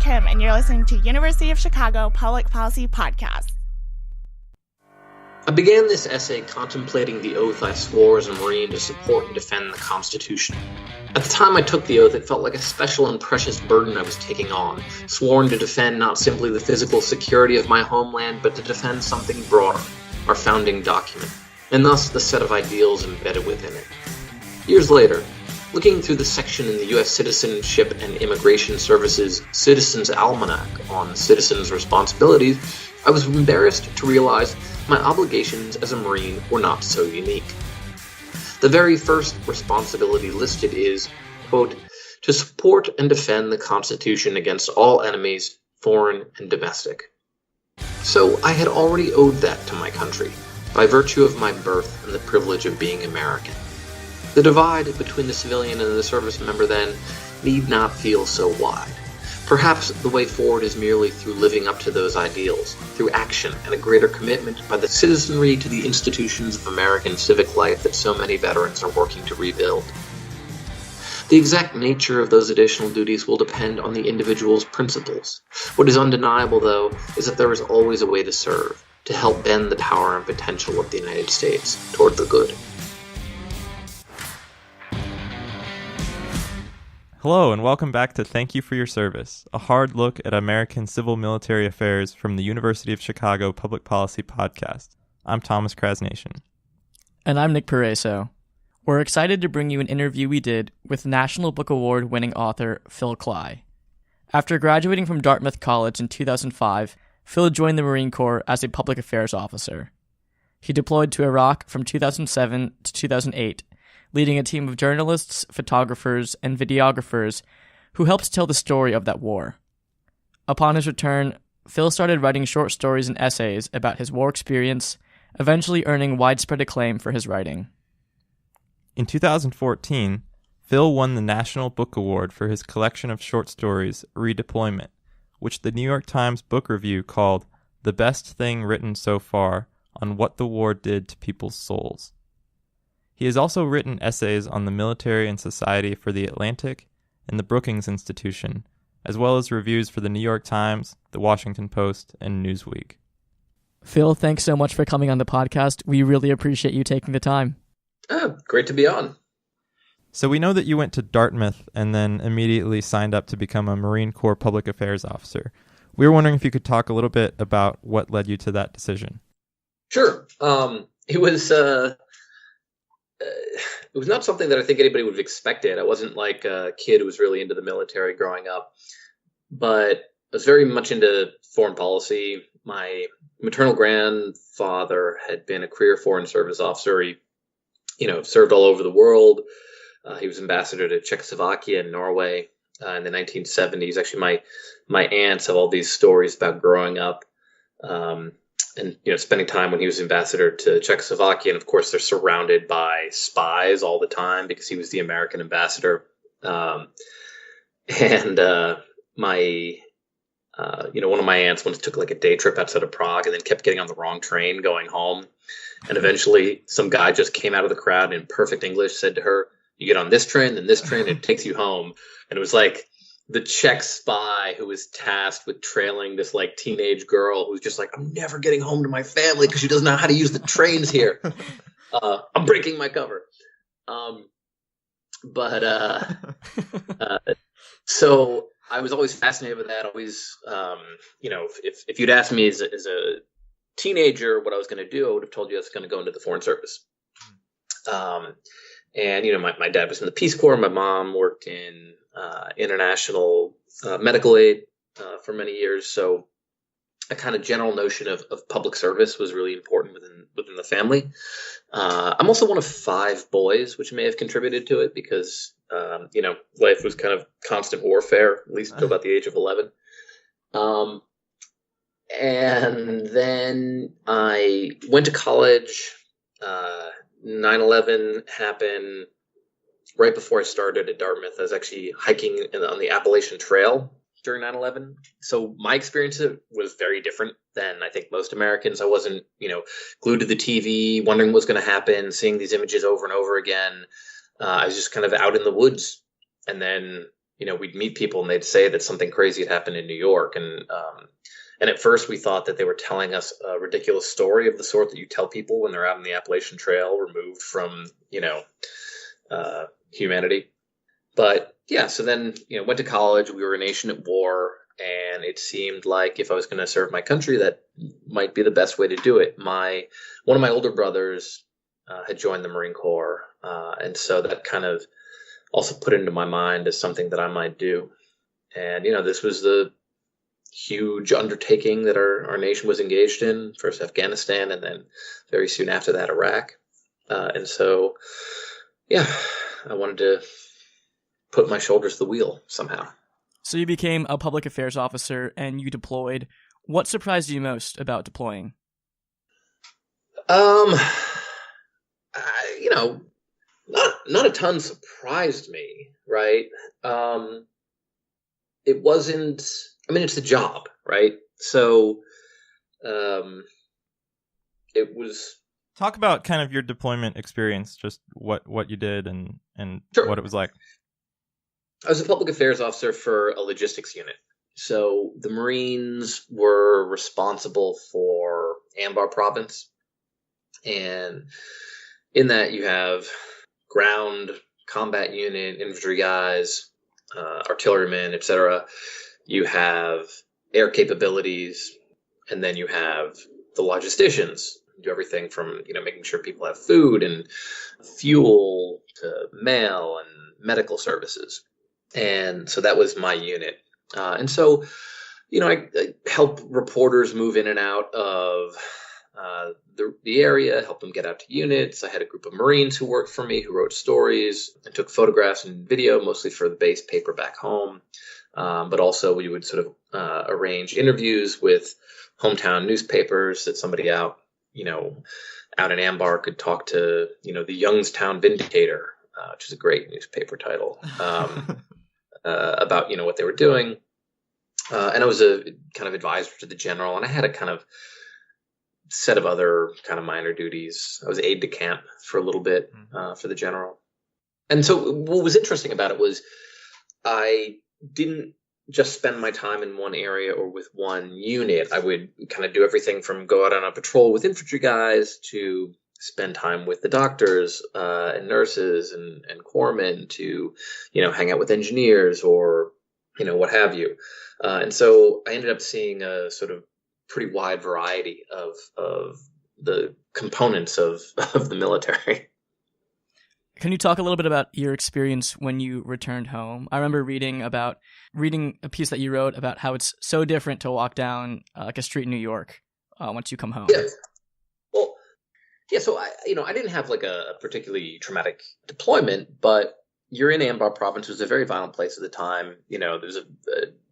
Kim, and you're listening to University of Chicago Public Policy Podcast. I began this essay contemplating the oath I swore as a Marine to support and defend the Constitution. At the time I took the oath, it felt like a special and precious burden I was taking on, sworn to defend not simply the physical security of my homeland, but to defend something broader, our founding document, and thus the set of ideals embedded within it. Years later, looking through the section in the U.S. Citizenship and Immigration Service's Citizens Almanac on citizens' responsibilities, I was embarrassed to realize my obligations as a Marine were not so unique. The very first responsibility listed is, quote, to support and defend the Constitution against all enemies, foreign and domestic. So I had already owed that to my country, by virtue of my birth and the privilege of being American. The divide between the civilian and the service member then need not feel so wide. Perhaps the way forward is merely through living up to those ideals, through action and a greater commitment by the citizenry to the institutions of American civic life that so many veterans are working to rebuild. The exact nature of those additional duties will depend on the individual's principles. What is undeniable, though, is that there is always a way to serve, to help bend the power and potential of the United States toward the good. Hello, and welcome back to Thank You for Your Service, a hard look at American civil military affairs from the University of Chicago Public Policy Podcast. I'm Thomas Krasnican. And I'm Nick Paraiso. We're excited to bring you an interview we did with National Book Award winning author Phil Klay. After graduating from Dartmouth College in 2005, Phil joined the Marine Corps as a public affairs officer. He deployed to Iraq from 2007 to 2008, leading a team of journalists, photographers, and videographers who helped tell the story of that war. Upon his return, Phil started writing short stories and essays about his war experience, eventually earning widespread acclaim for his writing. In 2014, Phil won the National Book Award for his collection of short stories, Redeployment, which the New York Times Book Review called the best thing written so far on what the war did to people's souls. He has also written essays on the military and society for The Atlantic and the Brookings Institution, as well as reviews for the New York Times, the Washington Post, and Newsweek. Phil, thanks so much for coming on the podcast. We really appreciate you taking the time. Great to be on. So we know that you went to Dartmouth and then immediately signed up to become a Marine Corps public affairs officer. We were wondering if you could talk a little bit about what led you to that decision. Sure. It was not something that I think anybody would have expected. I wasn't like a kid who was really into the military growing up, but I was very much into foreign policy. My maternal grandfather had been a career foreign service officer. He, served all over the world. He was ambassador to Czechoslovakia and Norway in the 1970s. Actually, my aunts have all these stories about growing up and spending time when he was ambassador to Czechoslovakia. And of course, they're surrounded by spies all the time because he was the American ambassador. One of my aunts once took like a day trip outside of Prague and then kept getting on the wrong train going home. And eventually some guy just came out of the crowd in perfect English, said to her, "You get on this train, then this train, and it takes you home." And it was like the Czech spy who was tasked with trailing this like teenage girl who's just like, "I'm never getting home to my family because she doesn't know how to use the trains here. I'm breaking my cover." So I was always fascinated with that. Always, if you'd asked me as a teenager what I was going to do, I would have told you I was going to go into the Foreign Service. My dad was in the Peace Corps. My mom worked in international medical aid for many years. So a kind of general notion of public service was really important within the family. I'm also one of 5 boys, which may have contributed to it because, life was kind of constant warfare, at least until about the age of 11. And then I went to college. 9/11 happened right before I started at Dartmouth. I was actually hiking on the Appalachian Trail during 9/11. So my experience was very different than I think most Americans. I wasn't, glued to the TV, wondering what was going to happen, seeing these images over and over again. I was just kind of out in the woods. And then we'd meet people and they'd say that something crazy had happened in New York. And at first we thought that they were telling us a ridiculous story of the sort that you tell people when they're out on the Appalachian Trail, removed from, humanity. But yeah, so then, went to college. We were a nation at war. And it seemed like if I was going to serve my country, that might be the best way to do it. One of my older brothers had joined the Marine Corps. And so that kind of also put into my mind as something that I might do. And, this was the huge undertaking that our nation was engaged in, first Afghanistan, and then very soon after that, Iraq. And so, yeah, I wanted to put my shoulders to the wheel somehow. So you became a public affairs officer and you deployed. What surprised you most about deploying? Not a ton surprised me, right? It wasn't, it's the job, right? So, it was. Talk about kind of your deployment experience, just what you did and Sure. what it was like. I was a public affairs officer for a logistics unit. So the Marines were responsible for Anbar province. And in that you have ground combat unit, infantry guys, artillerymen, etc. You have air capabilities, and then you have the logisticians. Do everything from, making sure people have food and fuel to mail and medical services. And so that was my unit. And so, I help reporters move in and out of the area, help them get out to units. I had a group of Marines who worked for me, who wrote stories and took photographs and video, mostly for the base paper back home. But also we would sort of arrange interviews with hometown newspapers that somebody out in Anbar could talk to, the Youngstown Vindicator, which is a great newspaper title. About, what they were doing. And I was a kind of advisor to the general, and I had a kind of set of other kind of minor duties. I was aide de camp for a little bit for the general. And so what was interesting about it was I didn't just spend my time in one area or with one unit. I would kind of do everything from go out on a patrol with infantry guys to spend time with the doctors and nurses and corpsmen to, hang out with engineers or, what have you. And so I ended up seeing a sort of pretty wide variety of the components of the military. Can you talk a little bit about your experience when you returned home? I remember reading a piece that you wrote about how it's so different to walk down like a street in New York once you come home. Yeah. Well, yeah, so I didn't have like a particularly traumatic deployment, but you're in Anbar province. It was a very violent place at the time. There was a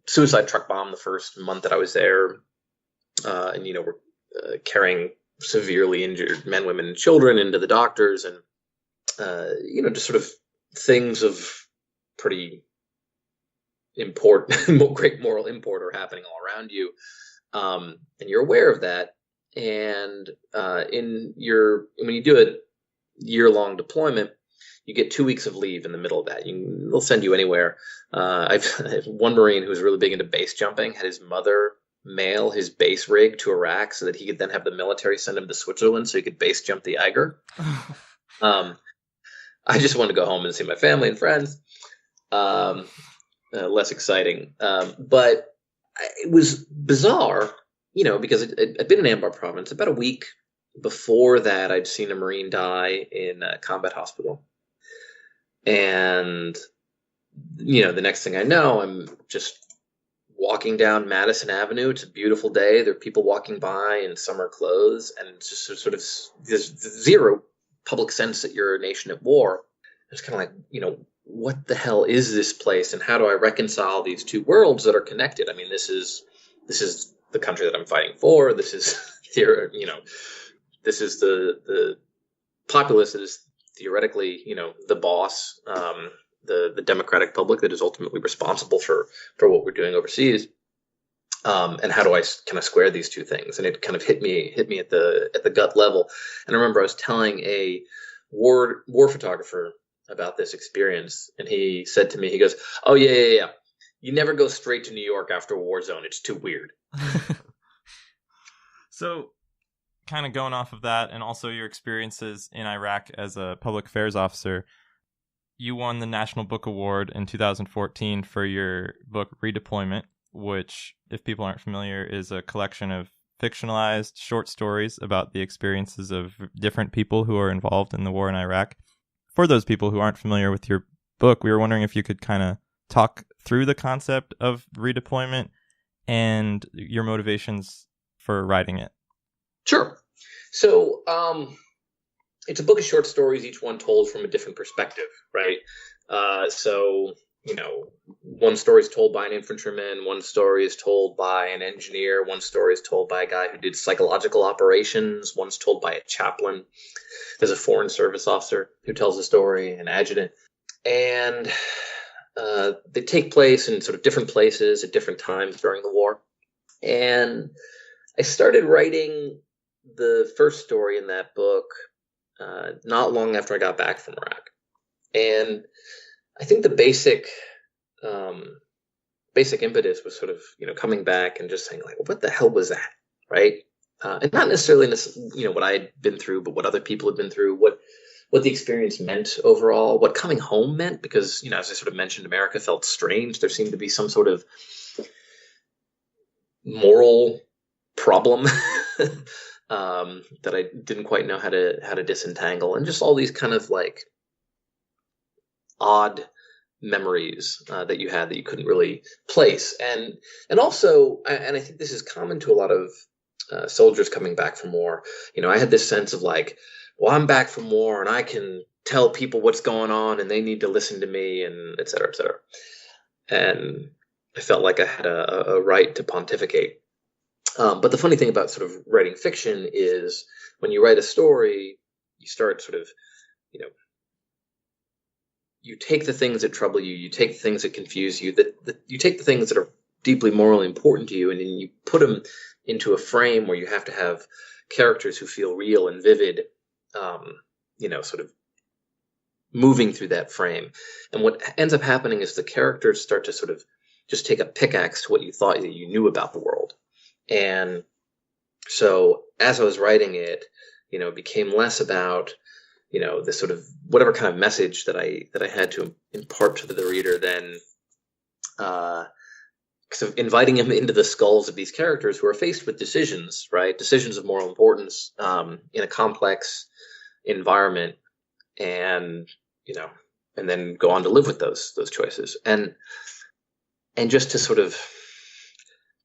suicide truck bomb the first month that I was there. And, we're carrying severely injured men, women, and children into the doctors and, just sort of things of pretty great moral import are happening all around you. And you're aware of that. And when you do a year-long deployment, you get 2 weeks of leave in the middle of that. They'll send you anywhere. I have one Marine who was really big into base jumping, had his mother mail his base rig to Iraq so that he could then have the military send him to Switzerland so he could base jump the Eiger. I just wanted to go home and see my family and friends. Less exciting. But it was bizarre, because I'd been in Anbar province. About a week before that, I'd seen a Marine die in a combat hospital. And, the next thing I know, I'm just walking down Madison Avenue. It's a beautiful day. There are people walking by in summer clothes, and it's just sort of there's zero public sense that you're a nation at war. It's kind of like, what the hell is this place, and how do I reconcile these two worlds that are connected? I mean, this is the country that I'm fighting for. This is here, this is the populace that is theoretically, the boss, the democratic public that is ultimately responsible for what we're doing overseas. And how do I kind of square these two things? And it kind of hit me at the gut level. And I remember I was telling a war photographer about this experience, and he said to me, he goes, "Oh yeah. You never go straight to New York after a war zone. It's too weird." So, kind of going off of that, and also your experiences in Iraq as a public affairs officer, you won the National Book Award in 2014 for your book Redeployment, which, if people aren't familiar, is a collection of fictionalized short stories about the experiences of different people who are involved in the war in Iraq. For those people who aren't familiar with your book, we were wondering if you could kind of talk through the concept of redeployment and your motivations for writing it. Sure. So it's a book of short stories, each one told from a different perspective, right? So, one story is told by an infantryman, one story is told by an engineer, one story is told by a guy who did psychological operations, one's told by a chaplain. There's a foreign service officer who tells a story, an adjutant. And they take place in sort of different places at different times during the war. And I started writing the first story in that book not long after I got back from Iraq. And I think the basic impetus was sort of, coming back and just saying, like, what the hell was that, right? And not necessarily, what I had been through, but what other people had been through, what the experience meant overall, what coming home meant, because, as I sort of mentioned, America felt strange. There seemed to be some sort of moral problem that I didn't quite know how to disentangle, and just all these kind of like odd memories that you had that you couldn't really place, and also, and I think this is common to a lot of soldiers coming back from war. I had this sense of like, well, I'm back from war and I can tell people what's going on and they need to listen to me, and et cetera, et cetera. And I felt like I had a right to pontificate. But the funny thing about sort of writing fiction is when you write a story, you start sort of, you take the things that trouble you, you take the things that confuse you, you take the things that are deeply morally important to you, and then you put them into a frame where you have to have characters who feel real and vivid, sort of moving through that frame. And what ends up happening is the characters start to sort of just take a pickaxe to what you thought that you knew about the world. And so as I was writing it, it became less about, the sort of whatever kind of message that I had to impart to the reader than sort of inviting him into the skulls of these characters who are faced with decisions, right? Decisions of moral importance in a complex environment, and and then go on to live with those choices, and just to sort of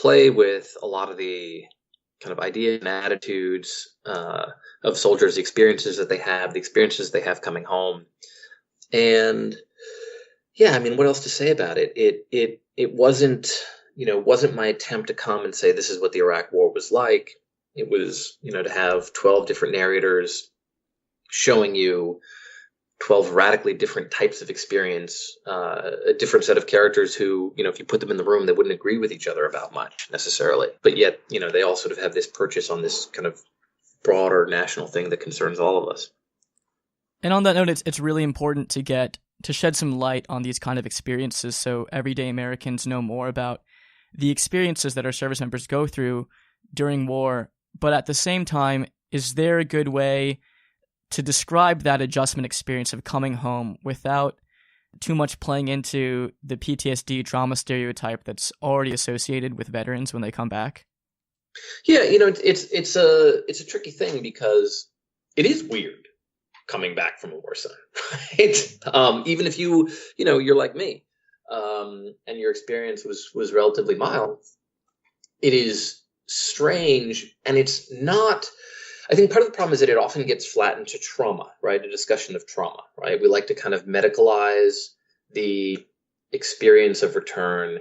play with a lot of the kind of ideas and attitudes of soldiers, the experiences that they have coming home. And yeah, I mean, what else to say about it? It wasn't my attempt to come and say, this is what the Iraq war was like. It was, to have 12 different narrators showing you 12 radically different types of experience, a different set of characters who, if you put them in the room, they wouldn't agree with each other about much necessarily. But yet, they all sort of have this purchase on this kind of broader national thing that concerns all of us. And on that note, it's really important to shed some light on these kind of experiences so everyday Americans know more about the experiences that our service members go through during war. But at the same time, is there a good way to describe that adjustment experience of coming home without too much playing into the PTSD trauma stereotype that's already associated with veterans when they come back? Yeah, it's a tricky thing because it is weird coming back from a war zone, right? Even if you're like me, and your experience was relatively mild, it is strange, and it's not. I think part of the problem is that it often gets flattened to trauma, right? A discussion of trauma, right? We like to kind of medicalize the experience of return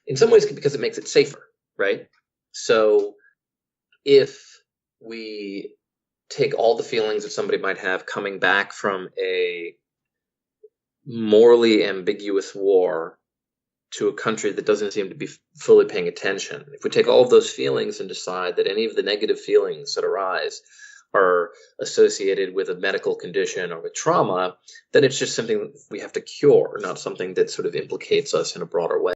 in some ways because it makes it safer, right? So if we take all the feelings that somebody might have coming back from a morally ambiguous war to a country that doesn't seem to be fully paying attention, if we take all of those feelings and decide that any of the negative feelings that arise are associated with a medical condition or with trauma, then it's just something we have to cure, not something that sort of implicates us in a broader way.